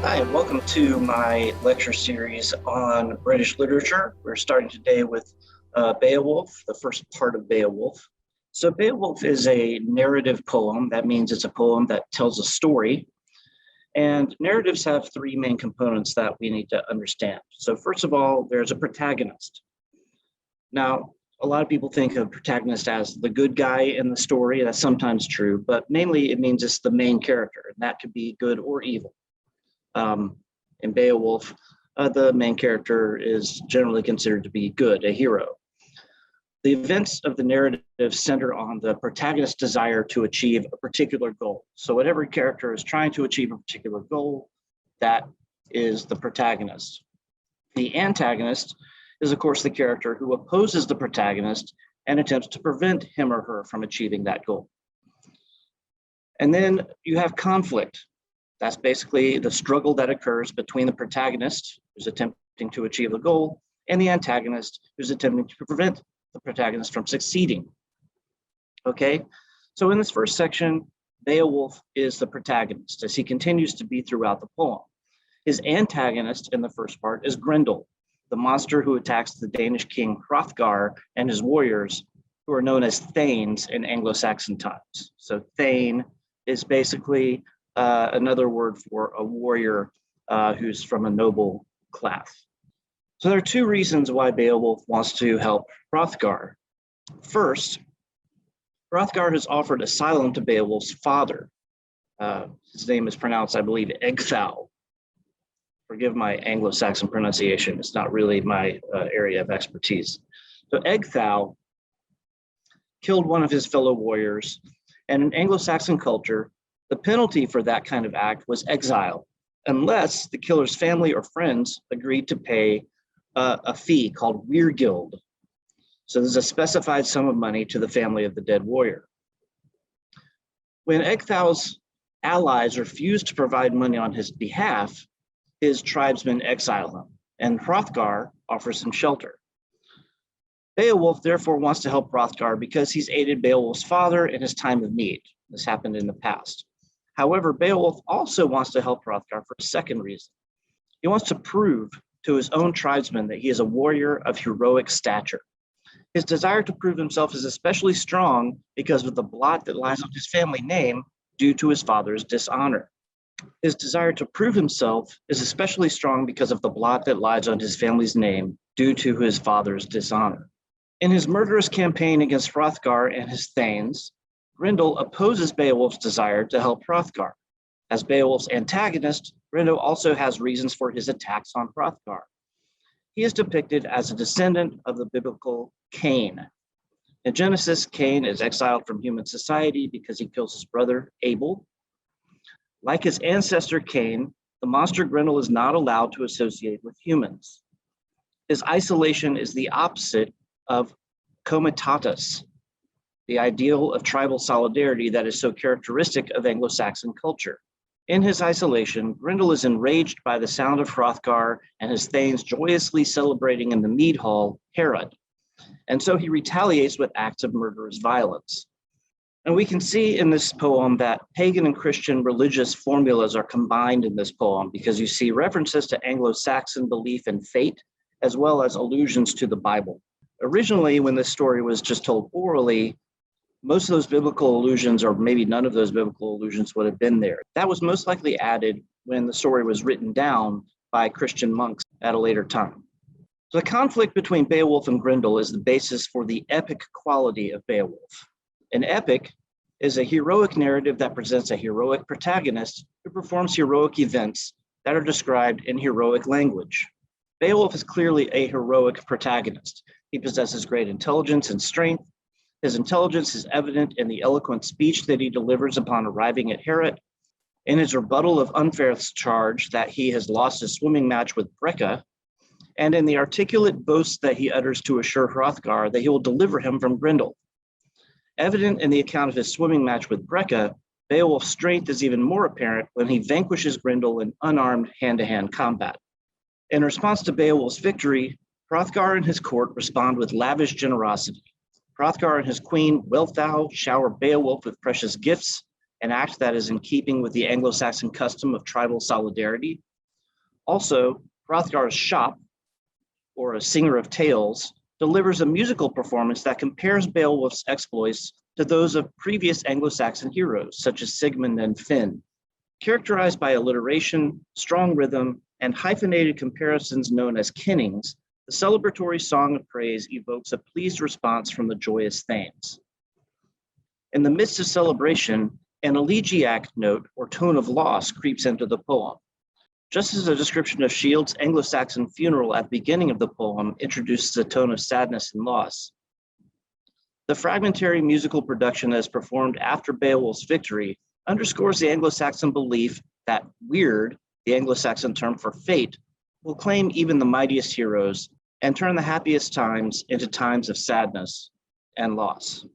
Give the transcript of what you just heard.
Hi, and welcome to my lecture series on British literature. We're starting today with Beowulf, the first part of Beowulf. So Beowulf is a narrative poem. That means it's a poem that tells a story. And narratives have three main components that we need to understand. So first of all, there's a protagonist. Now, a lot of people think of protagonist as the good guy in the story. That's sometimes true, but mainly it means it's the main character, and that could be good or evil. In Beowulf, the main character is generally considered to be good, a hero. The events of the narrative center on the protagonist's desire to achieve a particular goal. So whatever character is trying to achieve a particular goal, that is the protagonist. The antagonist is, of course, the character who opposes the protagonist and attempts to prevent him or her from achieving that goal. And then you have conflict. That's basically the struggle that occurs between the protagonist, who's attempting to achieve a goal, and the antagonist, who's attempting to prevent the protagonist from succeeding. Okay, so in this first section, Beowulf is the protagonist, as he continues to be throughout the poem. His antagonist in the first part is Grendel, the monster who attacks the Danish king Hrothgar and his warriors, who are known as Thanes in Anglo-Saxon times. So Thane is basically another word for a warrior who's from a noble class. So there are two reasons why Beowulf wants to help Hrothgar. First, Hrothgar has offered asylum to Beowulf's father. His name is pronounced, I believe, Ecgtheow. Forgive my Anglo-Saxon pronunciation. It's not really my area of expertise. So Ecgtheow killed one of his fellow warriors, and in Anglo-Saxon culture, the penalty for that kind of act was exile, unless the killer's family or friends agreed to pay a fee called weirgild. So there's a specified sum of money to the family of the dead warrior. When Ecgtheow's allies refused to provide money on his behalf, his tribesmen exile him, and Hrothgar offers him shelter. Beowulf therefore wants to help Hrothgar because he's aided Beowulf's father in his time of need. This happened in the past. However, Beowulf also wants to help Hrothgar for a second reason. He wants to prove to his own tribesmen that he is a warrior of heroic stature. His desire to prove himself is especially strong because of the blot that lies on his family name due to his father's dishonor. His desire to prove himself is especially strong because of the blot that lies on his family's name due to his father's dishonor. In his murderous campaign against Hrothgar and his Thanes, Grendel opposes Beowulf's desire to help Hrothgar. As Beowulf's antagonist, Grendel also has reasons for his attacks on Hrothgar. He is depicted as a descendant of the biblical Cain. In Genesis, Cain is exiled from human society because he kills his brother Abel. Like his ancestor Cain, the monster Grendel is not allowed to associate with humans. His isolation is the opposite of comitatus, the ideal of tribal solidarity that is so characteristic of Anglo-Saxon culture. In his isolation, Grendel is enraged by the sound of Hrothgar and his Thanes joyously celebrating in the mead hall, Herod, and so he retaliates with acts of murderous violence. And we can see in this poem that pagan and Christian religious formulas are combined in this poem because you see references to Anglo-Saxon belief in fate, as well as allusions to the Bible. Originally, when this story was just told orally, most of those biblical allusions, or maybe none of those biblical allusions, would have been there. That was most likely added when the story was written down by Christian monks at a later time. So the conflict between Beowulf and Grendel is the basis for the epic quality of Beowulf. An epic is a heroic narrative that presents a heroic protagonist who performs heroic events that are described in heroic language. Beowulf is clearly a heroic protagonist. He possesses great intelligence and strength. His intelligence is evident in the eloquent speech that he delivers upon arriving at Herod, in his rebuttal of Unferth's charge that he has lost his swimming match with Breca, and in the articulate boast that he utters to assure Hrothgar that he will deliver him from Grendel. Evident in the account of his swimming match with Breca, Beowulf's strength is even more apparent when he vanquishes Grendel in unarmed hand-to-hand combat. In response to Beowulf's victory, Hrothgar and his court respond with lavish generosity. Hrothgar and his queen, Wealhtheow, shower Beowulf with precious gifts, an act that is in keeping with the Anglo-Saxon custom of tribal solidarity, Also, Hrothgar's shop, or a singer of tales, delivers a musical performance that compares Beowulf's exploits to those of previous Anglo-Saxon heroes, such as Sigmund and Finn. Characterized by alliteration, strong rhythm, and hyphenated comparisons known as kinnings, the celebratory song of praise evokes a pleased response from the joyous thanes. In the midst of celebration, an elegiac note or tone of loss creeps into the poem. Just as a description of Shield's Anglo-Saxon funeral at the beginning of the poem introduces a tone of sadness and loss, the fragmentary musical production that is performed after Beowulf's victory underscores the Anglo-Saxon belief that weird, the Anglo-Saxon term for fate, will claim even the mightiest heroes and turn the happiest times into times of sadness and loss.